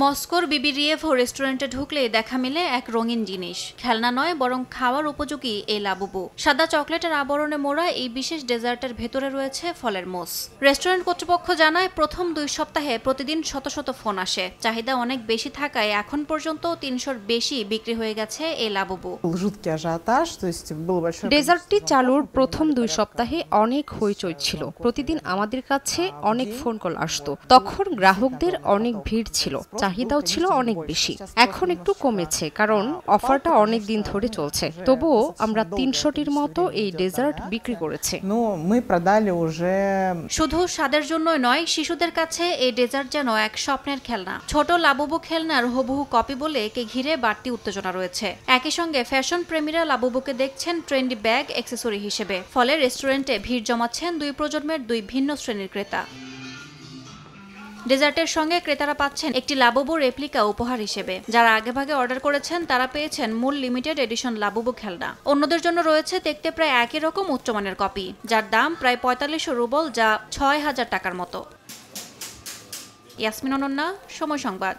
মস্কোর বিবিরিয়েভো রেস্টুরেন্টে ঢুকলে দেখা মিলে এক রঙিন জিনিস। খেলনা নয়, বরং খাওয়ার উপযোগী এই লাবুবু। সাদা চকলেটের আবরণে মোড়া এই বিশেষ ডেজার্টের ভেতরে রয়েছে ফলের মোস। রেস্টুরেন্ট কর্তৃপক্ষ জানায়, প্রথম 2 সপ্তাহে প্রতিদিন শত শত ফোন আসে। চাহিদা অনেক বেশি থাকায় এখন পর্যন্ত 300-র বেশি বিক্রি হয়ে গেছে এই লাবুবু। ডেজার্টটি চালুর প্রথম 2 সপ্তাহে অনেক হইচই ছিল। প্রতিদিন আমাদের কাছে অনেক ফোন কল আসতো। তখন গ্রাহকদের অনেক ভিড় ছিল, চাহিদাও ছিল অনেক বেশি। এখন একটু কমেছে, কারণ অফারটা অনেক দিন ধরে চলছে। তবুও আমরা 300টির মতো এই ডেজার্ট বিক্রি করেছি। শুধু স্বাদের জন্যই নয়, শিশুদের কাছে এই ডেজার্ট যেন এক স্বপ্নের খেলনা। ছোট লাবুবু খেলনার হুবহু কপি বলে একে ঘিরে বাড়তি উত্তেজনা রয়েছে। একই সঙ্গে ফ্যাশন প্রেমীরা লাবুবুকে দেখছেন ট্রেন্ডি ব্যাগ অ্যাক্সেসরি হিসেবে। ফলে রেস্টুরেন্টে ভিড় জমাচ্ছেন 2 প্রজন্মের 2 ভিন্ন শ্রেণীর ক্রেতা। ডেজার্টের সঙ্গে ক্রেতারা পাচ্ছেন একটি লাবুবু রেপ্লিকা উপহার হিসেবে। যারা আগেভাগে অর্ডার করেছেন তারা পেয়েছেন মূল লিমিটেড এডিশন লাবুবু খেলনা। অন্যদের জন্য রয়েছে দেখতে প্রায় একই রকম উচ্চমানের কপি, যার দাম প্রায় 4500 রুবল, যা 6000 টাকার মতো। ইয়াসমিন অনন্যা, সময় সংবাদ।